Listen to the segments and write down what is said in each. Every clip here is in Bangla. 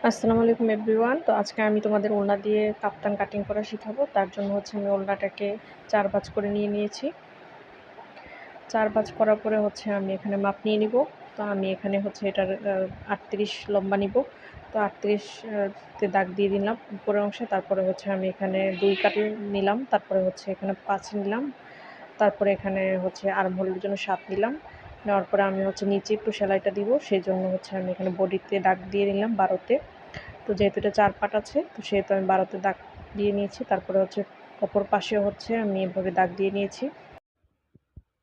আসসালামু আলাইকুম এভরিওয়ান। তো আজকে আমি তোমাদের ওড়না দিয়ে কাপ্তান কাটিং করা শিখাবো। তার জন্য হচ্ছে আমি ওড়নাটাকে ৪ ভাঁজ করে নিয়েছি। ৪ ভাঁজ করার পরে হচ্ছে আমি এখানে মাপ নিয়ে নিব। তো আমি এখানে হচ্ছে এটার ৩৮ লম্বা নিব। তো ৩৮ তে দাগ দিয়ে দিলাম উপরের অংশে। তারপরে হচ্ছে আমি এখানে ২ কাটি নিলাম। তারপরে হচ্ছে এখানে ৫ নিলাম। তারপরে এখানে হচ্ছে আর্মহোলের জন্য ৭ নিলাম। নেওয়ার পরে আমি হচ্ছে নিচে একটু সেলাইটা দিব। সেজন্য হচ্ছে আমি এখানে বডিতে দাগ দিয়ে নিলাম ১২ তে। তো যেহেতু এটা ৪ পাট আছে, তো সেহেতু আমি ১২ তে দাগ দিয়ে নিয়েছি। তারপরে হচ্ছে অপর পাশেও হচ্ছে আমি এভাবে দাগ দিয়ে নিয়েছি।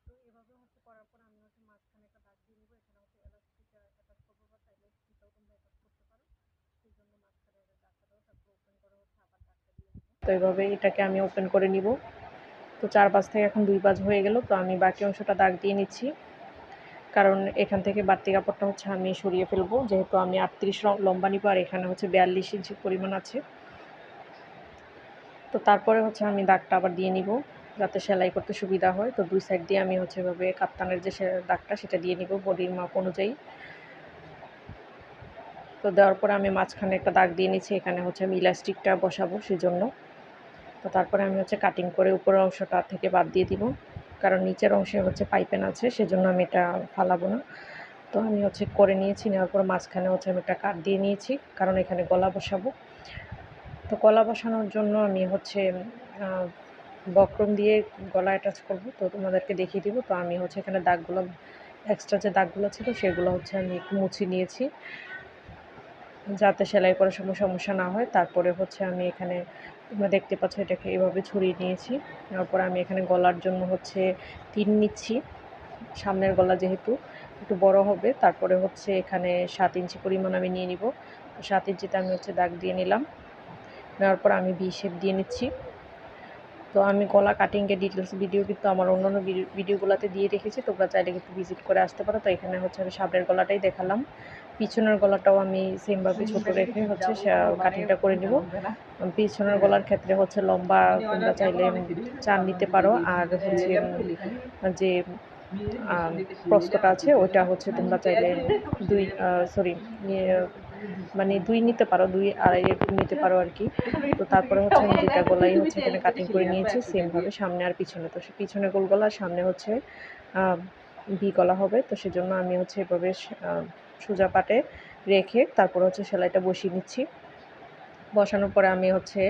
তো এভাবে হচ্ছে করার পর আমি হচ্ছে মাঝখানে একটা দাগ দিয়ে নিব। এখানে হচ্ছে এলাস্টিক অ্যাটাচ করবো বা চাইলে ফিতাও তোমরা অ্যাটাচ করতে পারো। সেই জন্য মাঝখানে দাগটা দাও, তারপর ওপেন করে হচ্ছে আবার দাগটা দিয়ে নিব। তো এভাবে এটাকে আমি ওপেন করে নিব। তো ৪ ভাঁজ থেকে এখন ২ ভাঁজ হয়ে গেল। তো আমি বাকি অংশটা দাগ দিয়ে নিচ্ছি, কারণ এখান থেকে বাড়তি কাপড়টা হচ্ছে আমি সরিয়ে ফেলবো, যেহেতু আমি ৩৮ লম্বা নিব আর এখানে হচ্ছে ৪২ ইঞ্চি পরিমাণ আছে। তো তারপরে হচ্ছে আমি দাগটা আবার দিয়ে নিব, যাতে সেলাই করতে সুবিধা হয়। তো ২ সাইড দিয়ে আমি হচ্ছে এভাবে কাপ্তানের যে দাগটা সেটা দিয়ে নিব বডির মাপ অনুযায়ী। তো দেওয়ার পরে আমি মাঝখানে একটা দাগ দিয়ে নিচ্ছি, এখানে হচ্ছে আমি ইলাস্টিকটা বসাবো সেজন্য। তো তারপরে আমি হচ্ছে কাটিং করে উপরের অংশটা থেকে বাদ দিয়ে দিব, কারণ নিচের অংশে হচ্ছে পাইপেন আছে, সেজন্য আমি এটা ফালাবো না। তো আমি হচ্ছে করে নিয়েছি, নেওয়ার পর মাঝখানে হচ্ছে আমি একটা কাট দিয়ে নিয়েছি, কারণ এখানে গলা বসাবো। তো গলা বসানোর জন্য আমি হচ্ছে বক্রম দিয়ে গলা অ্যাটাচ করব। তো তোমাদেরকে দেখিয়ে দিব। তো আমি হচ্ছে এখানে দাগগুলো, এক্সট্রা যে দাগগুলো ছিল সেগুলো হচ্ছে আমি একটু মুছে নিয়েছি, যাতে সেলাই করার সময় সমস্যা না হয়। তারপরে হচ্ছে আমি এখানে, তোমরা দেখতে পাচ্ছ, এটাকে এভাবে ছড়িয়ে নিয়েছি। তারপর আমি এখানে গলার জন্য হচ্ছে ৩ নিচ্ছি, সামনের গলা যেহেতু একটু বড় হবে। তারপরে হচ্ছে এখানে ৭ ইঞ্চি পরিমাণ আমি নিয়ে নিব। তো ৭ ইঞ্চিতে আমি হচ্ছে দাগ দিয়ে নিলাম। নেওয়ার পর আমি ভি শেপ দিয়ে নিচ্ছি। তো আমি গলা কাটিংয়ের ডিটেলস ভিডিও কিন্তু আমার অন্যান্য ভিডিওগুলোতে দিয়ে রেখেছি, তোমরা চাইলে কিন্তু ভিজিট করে আসতে পারো। তো এখানে হচ্ছে আমি সামনের গলাটাই দেখালাম, পিছনের গলাটাও আমি সেমভাবে ছোট রেখে হচ্ছে কাটিংটা করে নিব। পিছনের গলার ক্ষেত্রে হচ্ছে লম্বা তোমরা চাইলে ৪ নিতে পারো, আর হচ্ছে যে প্রস্থটা আছে ওইটা হচ্ছে তোমরা চাইলে ২ সরি মানে ২ নিতে পারো, ২.৫ এরকম নিতে পারো আর কি। তো তারপরে হচ্ছে আমি ২টা গলাই হচ্ছে এখানে কাটিং করে নিয়েছি সেমভাবে, সামনে আর পিছনে। তো পিছনে গোল গলা, সামনে হচ্ছে ভি গলা হবে। তো সেজন্য আমি হচ্ছে এভাবে সোজা পাটে রেখে তারপর হচ্ছে সেলাইটা বসিয়ে নিচ্ছি। বসানোর পরে আমি হচ্ছে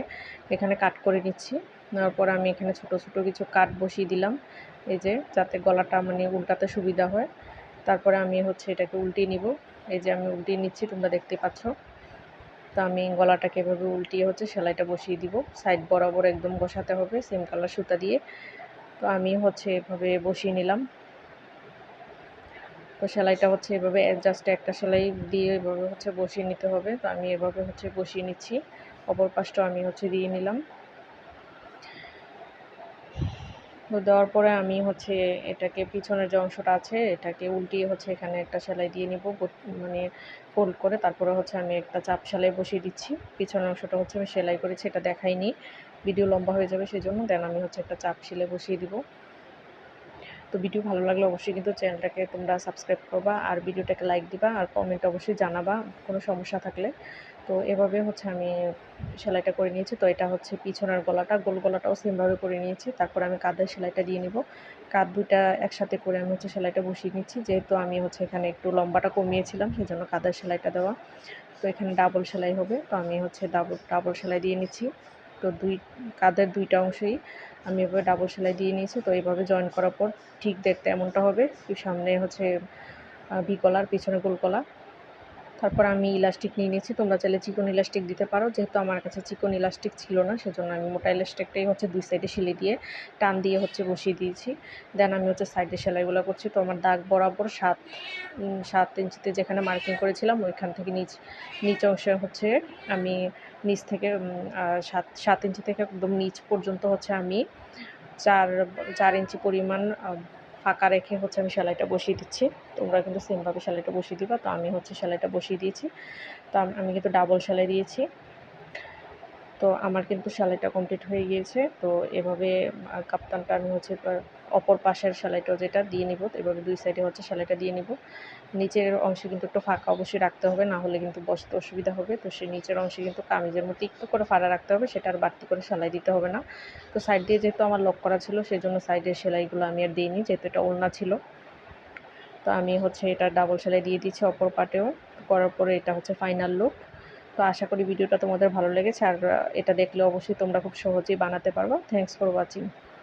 এখানে কাট করে নিচ্ছি। নেওয়ার পরে আমি এখানে ছোট ছোট কিছু কাট বসিয়ে দিলাম, এই যে, যাতে গলাটা মানে উল্টাতে সুবিধা হয়। তারপরে আমি হচ্ছে এটাকে উল্টিয়ে নিব। এই যে আমি উল্টিয়ে নিচ্ছি, তোমরা দেখতে পাচ্ছ। তো আমি গলাটাকে এভাবে উল্টিয়ে হচ্ছে সেলাইটা বসিয়ে দিব। সাইড বরাবর একদম বসাতে হবে সেম কালার সুতা দিয়ে। তো আমি হচ্ছে এভাবে বসিয়ে নিলাম। তো সেলাইটা হচ্ছে এভাবে জাস্ট একটা সেলাই দিয়ে এভাবে হচ্ছে বসিয়ে নিতে হবে। তো আমি এভাবে হচ্ছে বসিয়ে নিচ্ছি, অপর পাশটাও আমি হচ্ছে দিয়ে নিলাম। তো দেওয়ার পরে আমি হচ্ছে এটাকে, পিছনের যে অংশটা আছে এটাকে উল্টিয়ে হচ্ছে এখানে একটা সেলাই দিয়ে নিব, মানে ফোল্ড করে। তারপরে হচ্ছে আমি একটা চাপ সেলাই বসিয়ে দিচ্ছি। পিছনের অংশটা হচ্ছে আমি সেলাই করেছি, এটা দেখাইনি, ভিডিও লম্বা হয়ে যাবে সেজন্য। দেন আমি হচ্ছে একটা চাপ সেলাই বসিয়ে দিব। তো ভিডিও ভালো লাগলে অবশ্যই কিন্তু চ্যানেলটাকে তোমরা সাবস্ক্রাইব করবা, আর ভিডিওটাকে লাইক দিবা, আর কমেন্ট অবশ্যই জানাবা কোনো সমস্যা থাকলে। তো এভাবে হচ্ছে আমি সেলাইটা করে নিয়েছি। তো এটা হচ্ছে পিছনের গলাটা, গোল গলাটাও সেমভাবে করে নিয়েছি। তারপর আমি কাঁধের সেলাইটা দিয়ে নিব। কাঁধ দুইটা একসাথে করে আমি হচ্ছে সেলাইটা বসিয়ে নিচ্ছি, যেহেতু আমি হচ্ছে এখানে একটু লম্বাটা কমিয়েছিলাম সেজন্য কাঁধের সেলাইটা দেওয়া। তো এখানে ডাবল সেলাই হবে। তো আমি হচ্ছে ডাবল সেলাই দিয়ে নিচ্ছি। তো কাঁধের ২টা অংশেই আমি এভাবে ডাবল সেলাই দিয়ে নিয়েছি। তো এইভাবে জয়েন করার পর ঠিক দেখতে এমনটা হবে। সামনে হচ্ছে ভি গলা, পিছনে গোল গলা। তারপর আমি ইলাস্টিক নিয়ে নিয়েছি, তোমরা চাইলে চিকন ইলাস্টিক দিতে পারো। যেহেতু আমার কাছে চিকন ইলাস্টিক ছিল না, সেজন্য আমি মোটা ইলাস্টিকটাই হচ্ছে ২ সাইডে সেলাই দিয়ে টান দিয়ে হচ্ছে বসিয়ে দিয়েছি। দেন আমি হচ্ছে সাইডে সেলাইগুলো করছি। তো আমার দাগ বরাবর ৭ ইঞ্চিতে যেখানে মার্কিং করেছিলাম ওইখান থেকে নিচ অংশে হচ্ছে আমি নিচ থেকে ৭ ইঞ্চি থেকে একদম নিচ পর্যন্ত হচ্ছে আমি ৪ ইঞ্চি পরিমাণ ফাঁকা রেখে হচ্ছে আমি সেলাইটা বসিয়ে দিচ্ছি। তোমরা কিন্তু সেমভাবে সেলাইটা বসিয়ে দিবা। তো আমি হচ্ছে সেলাইটা বসিয়ে দিয়েছি। তো আমি কিন্তু ডাবল সেলাই দিয়েছি। তো আমার কিন্তু সেলাইটা কমপ্লিট হয়ে গিয়েছে। তো এভাবে কাপ্তানটা আমি হচ্ছে অপর পাশের সেলাইটাও যেটা দিয়ে নিব। এভাবে 2 সাইডে হচ্ছে সেলাইটা দিয়ে নিব। নিচের অংশে কিন্তু একটু ফাঁকা অবশ্যই রাখতে হবে, না হলে কিন্তু বসতে অসুবিধা হবে। তো সেই নিচের অংশে কিন্তু কামিজের মতো একটু করে ফাড়া রাখতে হবে, সেটা আর বাড়তি করে সেলাই দিতে হবে না। তো সাইড দিয়ে যেহেতু আমার লক করা ছিল সেজন্য সাইডের সেলাইগুলো আমি আর দিইনি, যেহেতু এটা ওড়না ছিল। তো আমি হচ্ছে এটা ডাবল সেলাই দিয়ে দিচ্ছি অপর পাটেও। করার পরে এটা হচ্ছে ফাইনাল লুক। তো আশা করি ভিডিওটা তোমাদের ভালো লেগেছে, আর এটা দেখলে অবশ্যই তোমরা খুব সহজেই বানাতে পারবা। Thanks for watching.